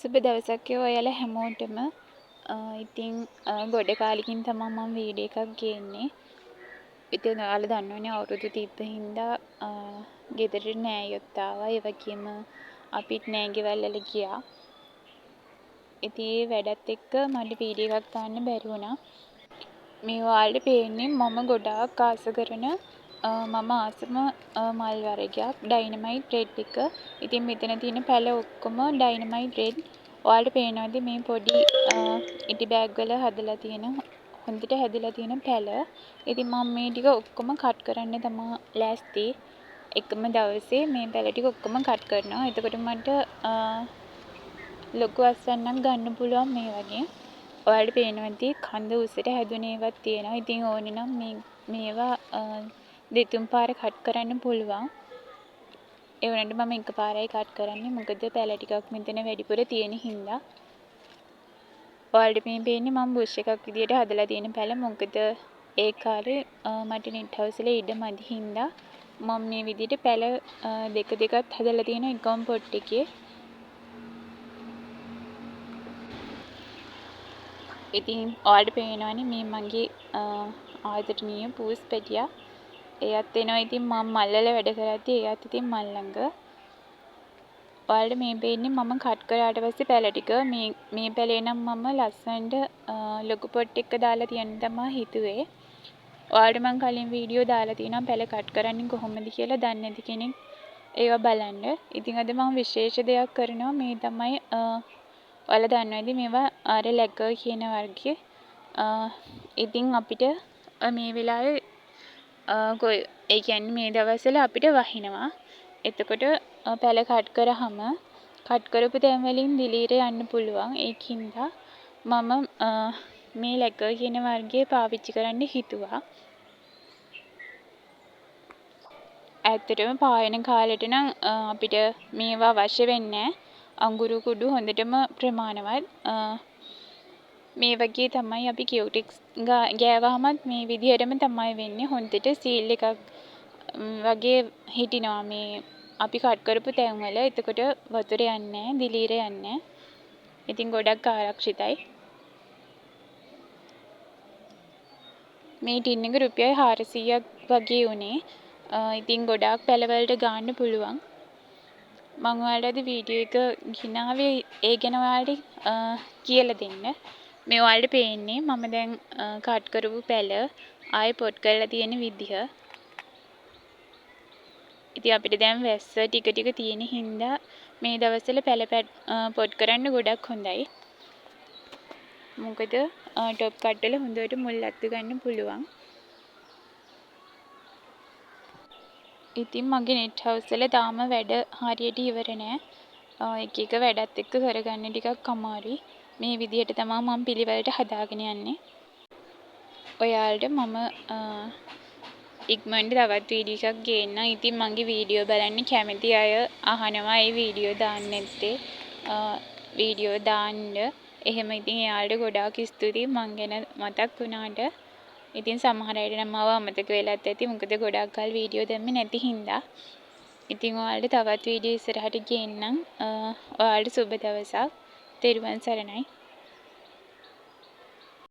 සුබ දවසක් ඔයාලා හැමෝටම. ඉතින් ගොඩ කාලෙකින් තමයි මම වීඩියෝ එකක් ගේන්නේ. ඉතින් ඔයාලා දන්නවනේ අවුරුදු තිබ්බ හින්දා ගෙදරට නෑයොත් ආවා. ඒ වගේම අපිත් නෑ ගෙවල් වල ගියා. ඉතින් ඒ වැඩත් එක්ක මට වීඩියෝ එකක් ගන්න බැරි වුණා. මේ ඔයාලට පේන්නේ මම ගොඩාක් ආස කරන මම ආසම මල් වර්ගයක් ඩයිනමයිට් රෙඩ් එක. ඉතින් මෙතන තියෙන පැල ඔක්කොම ඩයිනමයිට් රෙඩ්. ඔයාලට පේනවද මේ පොඩි ඉටි බෑග් වල හදලා තියෙන හොඳට හැදලා තියෙන පැල. ඉතින් මම මේ ටික ඔක්කොම කට් කරන්න තමයි ලෑස්ති. එකම දවසේ මේ පැල ටික ඔක්කොම කට් කරනවා. එතකොට මට ලොකු අස්වැන්නක් ගන්න පුළුවන් මේ වගේ. ඔයාලට පේනවද කඳ උසට හැදුන ඒවත් තියෙනවා. ඉතින් ඕනේ නම් මේවා දෙතුන් පාර කට් කරන්න පුළුවන්. ඒ වුණාට මම එකපාරයි කට් කරන්නේ. මොකද පැල ටිකක් මෙතන වැඩිපුර තියෙන හින්දා. ඔයාලට මේ පේන්නේ මම බුෂ් එකක් විදියට හදලා තියෙන පැල. මොකද ඒ කාලේ මට නෙට් හවුස් වල ඉඩ මදි හින්දා මම මේ විදියට පැල දෙකත් හදලා තියෙන එකම පොට් එකේ. ඉතින් ඔයාලට පේනවනේ මේ මගේ ආදරණීය පූස් පැටියා. එයත් එනවා. ඉතින් මම මල් වල වැඩ කරද්දී එයත් ඉතින් මල් ළඟ. ඔයාලට මේ පේන්නේ මම කට් කරාට පස්සේ පැල ටික මේ පැලේ නම් මම ලස්සනට ලොකු පොට් එක දාලා තියන්න තමයි හිතුවේ. ඔයාලට මම කලින් වීඩියෝ දාලා තියෙනවා පැල කට් කරන්නේ කොහොමද කියලා දන්නේ නැති කෙනෙක් ඒවා බලන්න. ඉතින් අද මම විශේෂ දෙයක් කරනවා. මේ තමයි ඔයාලා දන්නවද මේවා අර ලැගර් කියන වර්ගයේ. ඉතින් අපිට මේ වෙලාවේ ඒ කියන්නේ මේ දවස්වල අපිට වහිනවා. එතකොට පැල කට් කරාම කට් කරපු තැන් වලින් දිලීර යන්න පුළුවන්. ඒකින්ද මම මේ ලැගර් කියන වර්ගයේ පාවිච්චි කරන්න හිතුවා. ඇත්තටම පායන කාලෙට නම් අපිට මේවා අවශ්‍ය වෙන්නේ නැහැ. අඟුරු කුඩු හොඳටම ප්‍රමාණවත්. මේ වගේ තමයි අපි කියුටෙක්ස් ගෑවහමත් මේ විදිහටම තමයි වෙන්නේ. හොඳට සීල් එකක් වගේ හිටිනවා මේ අපි කට් කරපු තැන්වල. එතකොට වතුර යන්නේ නැහැ, දිලීර යන්නේ නැහැ. ඉතින් ගොඩක් ආරක්ෂිතයි. මේ ටින් එක රුපියල් 400ක් වගේ උනේ. ඉතින් ගොඩාක් පැලවලට ගන්න පුළුවන්. මම ඔයාලට අද වීඩියෝ එක ගිනාවේ ඒ ගැන ඔයාලට කියලා දෙන්න. මේ ඔයාලට පේන්නේ මම දැන් කට් කරපු පැල ආයෙ පොට් කරලා තියෙන විදිහ. ඉතින් අපිට දැන් වැස්ස ටික ටික තියෙන හින්දා මේ දවස්වල පැල පොට් කරන්න ගොඩක් හොඳයි. මොකද টොප් කට් වල හොඳට මුල් අත්තු ගන්න පුළුවන්. ඉතින් මගේ නෙට් හවුස් වල තාම වැඩ හරියට ඉවර නෑ. එක එක වැඩත් එක්ක කරගන්න ටිකක් අමාරුයි. මේ විදිහට තමයි මම පිළිවෙලට හදාගෙන යන්නේ. ඔයාලට මම ඉක්මනට තවත් වීඩියෝ එකක් ගේන්න. ඉතින් මගේ වීඩියෝ බලන්න කැමති අය අහනවා ඒ වීඩියෝ දාන්න නැත්තේ. වීඩියෝ දාන්න. එහෙම ඉතින් එයාලට ගොඩාක් ස්තුතියි මං ගැන මතක් වුණාට. ඉතින් සමහර අයට නම් මාව අමතක වෙලත් ඇති. මොකද ගොඩක් කල් වීඩියෝ දැම්මේ නැති හින්දා. ඉතින් ඔයාලට තවත් වීඩියෝ ඉස්සරහට ගේන්නම්. ඔයාලට සුබ දවසක්. තෙරුවන් සරණයි.